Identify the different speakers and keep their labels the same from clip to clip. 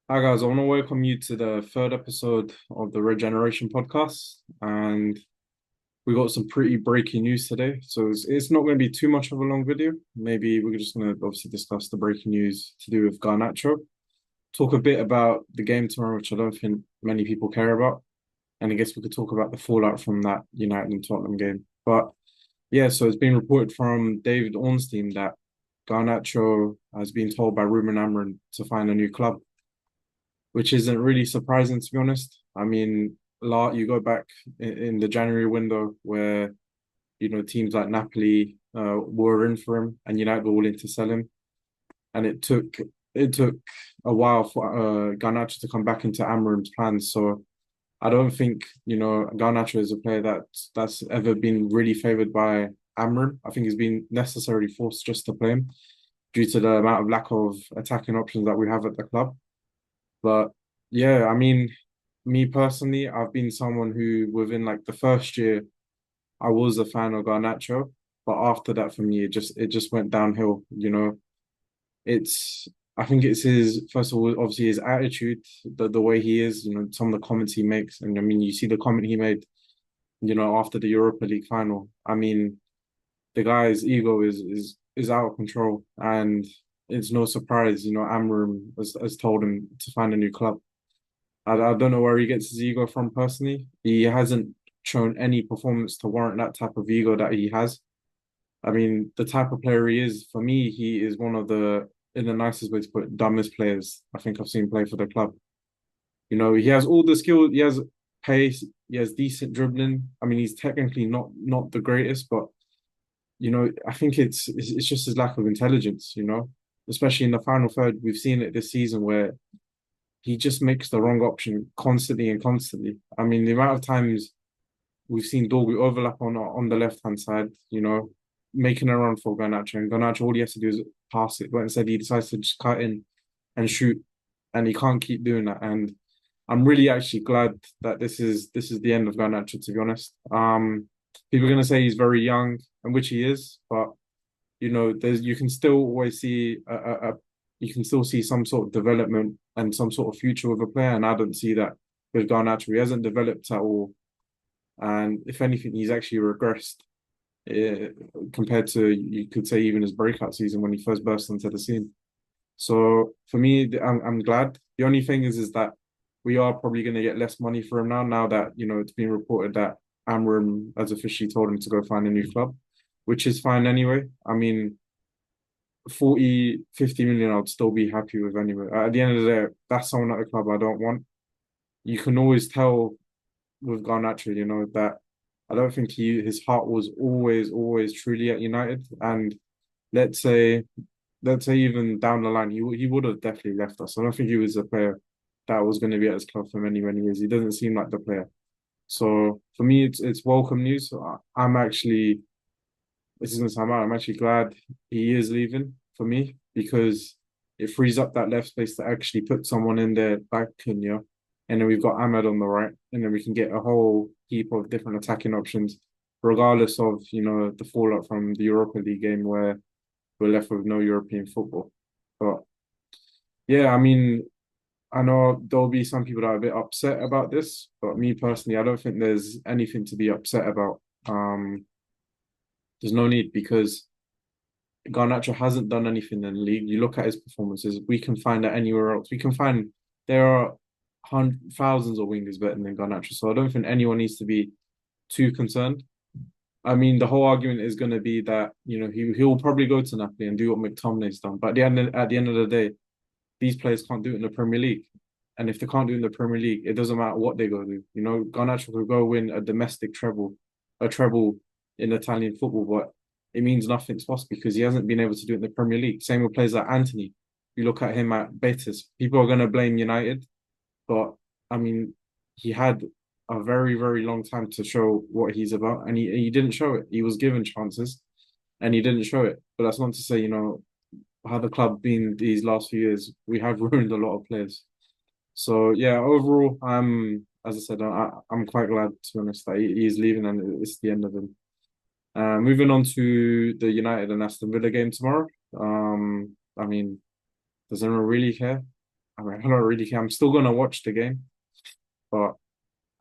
Speaker 1: Hi guys, I want to welcome you to the third episode of the Regeneration podcast, and we got some pretty breaking news today. So it's not going to be too much of a long video. Maybe we're just going to obviously discuss the breaking news to do with Garnacho, talk a bit about the game tomorrow, which I don't think many people care about, and I guess we could talk about the fallout from that United and Tottenham game. But yeah, so it's been reported from David Ornstein that Garnacho has been told by Ruben Amorim to find a new club, which isn't really surprising to be honest. I mean, you go back in the January window where teams like Napoli were in for him, and United were willing to sell him, and it took a while for Garnacho to come back into Amorim's plans. So I don't think Garnacho is a player that's ever been really favoured by Amorim. I think he's been necessarily forced just to play him due to the amount of lack of attacking options that we have at the club. But yeah, I mean, me personally, I've been someone who within like the first year I was a fan of Garnacho, but after that for me it just went downhill, It's I think it's his first of all, obviously his attitude, the way he is, some of the comments he makes. And I mean you see the comment he made, after the Europa League final. I mean, the guy's ego is out of control, and it's no surprise, Amorim has told him to find a new club. I don't know where he gets his ego from personally. He hasn't shown any performance to warrant that type of ego that he has. I mean, the type of player he is, for me, he is one of in the nicest way to put it, dumbest players I think I've seen play for the club. He has all the skill, he has pace, he has decent dribbling. I mean, he's technically not the greatest, but I think it's just his lack of intelligence, especially in the final third. We've seen it this season where he just makes the wrong option constantly and constantly. I mean, the amount of times we've seen Dorgu overlap on the left hand side, making a run for Garnacho, and Garnacho all he has to do is pass it, but instead he decides to just cut in and shoot, and he can't keep doing that. And I'm really actually glad that this is the end of Garnacho, to be honest. People are gonna say he's very young, and which he is, but there's you can still always see you can still see some sort of development and some sort of future with a player, and I don't see that with Garnacho. He hasn't developed at all, and if anything, he's actually regressed uh, compared to, you could say, even his breakout season when he first burst onto the scene. So for me, I'm glad. The only thing is that we are probably going to get less money for him now. Now that it's been reported that Amram has officially told him to go find a new club, which is fine anyway. I mean, 40, 50 million, I'd still be happy with anyway. At the end of the day, that's someone at the club I don't want. You can always tell with Garnacho, that I don't think his heart was always truly at United. And let's say let's say even down the line, he would have definitely left us. I don't think he was a player that was going to be at his club for many years. He doesn't seem like the player. So for me, it's welcome news. So I'm actually, this is gonna sound bad, I'm actually glad he is leaving for me, because it frees up that left space to actually put someone in there like Cunha, and then we've got Ahmed on the right, and then we can get a whole heap of different attacking options, regardless of the fallout from the Europa League game where we're left with no European football. But yeah, I mean, I know there'll be some people that are a bit upset about this, but me personally, I don't think there's anything to be upset about. There's no need, because Garnacho hasn't done anything in the league. You look at his performances, we can find that anywhere else. We can find there are thousands of wingers better than Garnacho. So I don't think anyone needs to be too concerned. I mean, the whole argument is going to be that he'll probably go to Napoli and do what McTominay's done. But at the end of the day, these players can't do it in the Premier League. And if they can't do it in the Premier League, it doesn't matter what they go do. Garnacho could go win a domestic treble in Italian football, but it means nothing to us because he hasn't been able to do it in the Premier League. Same with players like Anthony. You look at him at Betis, people are going to blame United, but I mean, he had a very long time to show what he's about, and he didn't show it. He was given chances, and he didn't show it. But that's not to say, how the club been these last few years. We have ruined a lot of players. So yeah, overall, as I said, I'm quite glad, to be honest, that he's leaving and it's the end of him. Moving on to the United and Aston Villa game tomorrow. I mean, does anyone really care? I mean, I don't really care. I'm still gonna watch the game, but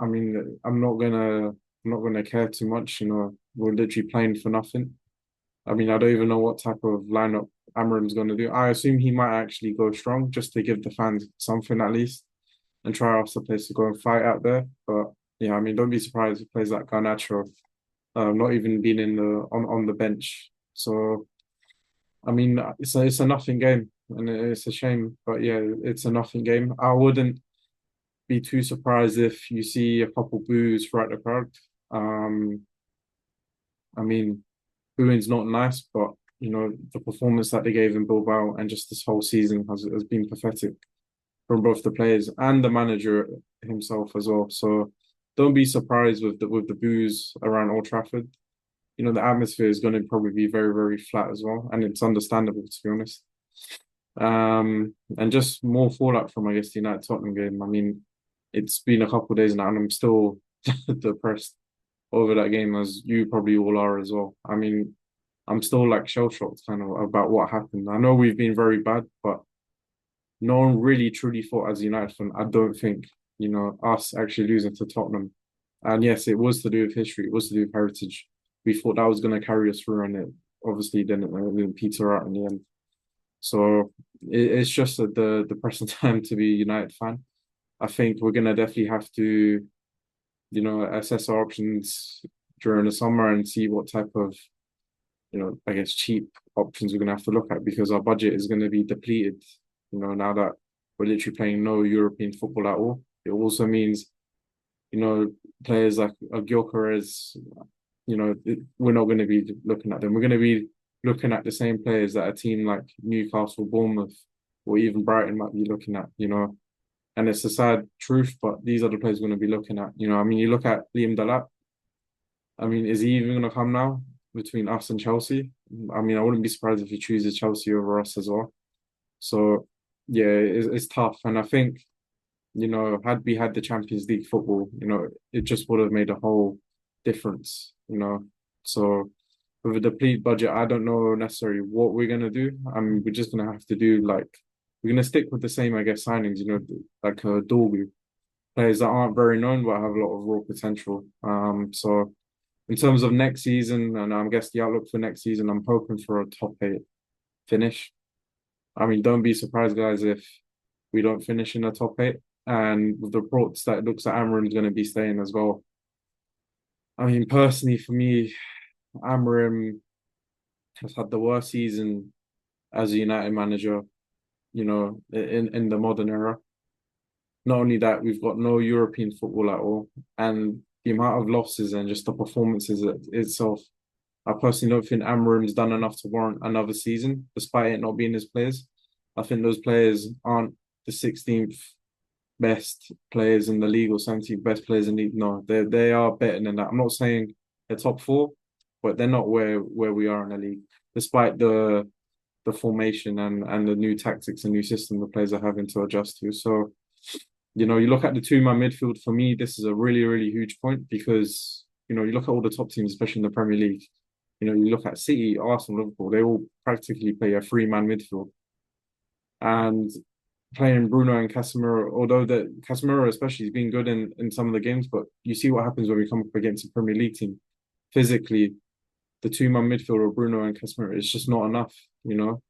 Speaker 1: I mean, I'm not gonna care too much. You know, we're literally playing for nothing. I mean, I don't even know what type of lineup Amarim's gonna do. I assume he might actually go strong just to give the fans something at least and try off the place to go and fight out there. But yeah, I mean, don't be surprised if plays like Garnacho, not even being in the on the bench. So I mean, it's a nothing game, and it's a shame. But yeah, it's a nothing game. I wouldn't be too surprised if you see a couple boos throughout the crowd. Um, I mean, booing's not nice, but you know the performance that they gave in Bilbao and just this whole season has been pathetic from both the players and the manager himself as well. So don't be surprised with the boos around Old Trafford. You know the atmosphere is going to probably be very flat as well, and it's understandable to be honest. And just more fallout from I guess the United Tottenham game. I mean, it's been a couple of days now, and I'm still depressed over that game, as you probably all are as well. I mean, I'm still like shell shocked kind of about what happened. I know we've been very bad, but no one really truly thought as a United fan. I don't think you know us actually losing to Tottenham. And yes, it was to do with history. It was to do with heritage. We thought that was going to carry us through, and it obviously didn't peter out in the end. So it's just the depressing time to be a United fan. I think we're gonna definitely have to, you know, assess our options during the summer and see what type of, you know, I guess cheap options we're gonna have to look at because our budget is gonna be depleted, you know, now that we're literally playing no European football at all. It also means, you know, players like Gyökeres, you know, we're not going to be looking at them. We're going to be looking at the same players that a team like Newcastle, Bournemouth, or even Brighton might be looking at, you know. And it's a sad truth, but these are the players we're going to be looking at. You know, I mean, you look at Liam Delap. I mean, is he even going to come now between us and Chelsea? I mean, I wouldn't be surprised if he chooses Chelsea over us as well. So, yeah, it's tough. And I think, you know, had we had the Champions League football, you know, it just would have made a whole difference, you know. So with a deplete budget, I don't know necessarily what we're gonna do. I mean, we're just gonna have to do like we're gonna stick with the same, I guess, signings, you know, like Dorgu, players that aren't very known but have a lot of raw potential. So in terms of next season, and I guess the outlook for next season, I'm hoping for a top eight finish. I mean, don't be surprised, guys, if we don't finish in the top eight. And with the reports that it looks like Amorim's going to be staying as well. I mean, personally, for me, Amorim has had the worst season as a United manager, you know, in the modern era. Not only that, we've got no European football at all, and the amount of losses and just the performances itself. I personally don't think Amorim's done enough to warrant another season, despite it not being his players. I think those players aren't the 16th best players in the league or 17th best players in the league. No, they are better than that. I'm not saying they're top four, but they're not where we are in the league, despite the formation and the new tactics and new system the players are having to adjust to. So, you know, you look at the two-man midfield, for me, this is a really huge point because, you know, you look at all the top teams, especially in the Premier League, you know, you look at City, Arsenal, Liverpool, they all practically play a three-man midfield. And playing Bruno and Casemiro, although the Casemiro especially has been good in some of the games, but you see what happens when we come up against a Premier League team. Physically, the two-man midfield of Bruno and Casemiro is just not enough, you know.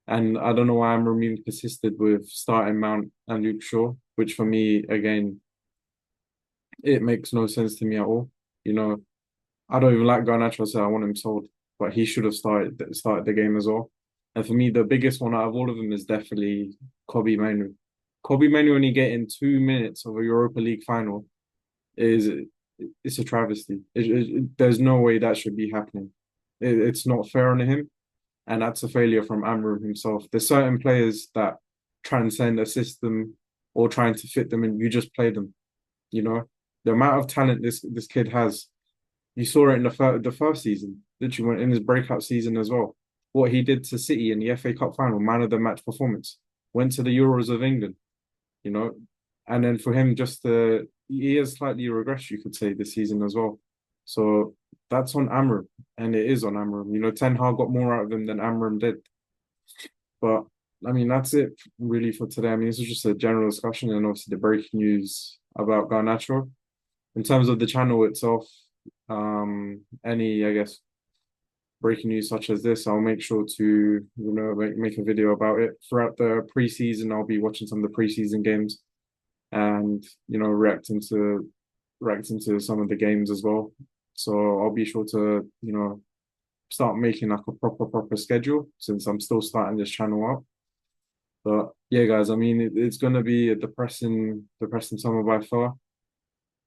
Speaker 1: And I don't know why Amram persisted with starting Mount and Luke Shaw, which for me, again, it makes no sense to me at all. You know, I don't even like Garnacho, so I want him sold, but he should have started the game as well. And for me, the biggest one out of all of them is definitely Kobe Manu. Kobe Manu only getting 2 minutes of a Europa League final is it's a travesty. There's no way that should be happening. It's not fair on him, and that's a failure from Amram himself. There's certain players that transcend a system or trying to fit them, and you just play them. You know, the amount of talent this kid has. You saw it in the first season, literally went in his breakout season as well. What he did to City in the FA Cup final, man of the match performance, went to the Euros of England, you know, and then for him he has slightly regressed, you could say, this season as well. So that's on Amram, and it is on Amram. You know, Ten Hag got more out of him than Amram did. But I mean, that's it really for today. I mean, this was just a general discussion and obviously the breaking news about Garnacho. In terms of the channel itself, any, I guess, breaking news such as this, I'll make sure to, make a video about it. Throughout the preseason, I'll be watching some of the preseason games and, reacting to some of the games as well. So I'll be sure to, start making like a proper schedule since I'm still starting this channel up. But yeah, guys, I mean, it's going to be a depressing summer by far.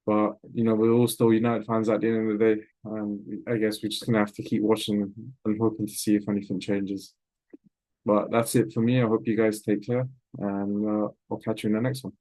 Speaker 1: But we're all still United fans at the end of the day, and I guess we're just gonna have to keep watching and hoping to see if anything changes. But that's it for me. I hope you guys take care, and I'll catch you in the next one.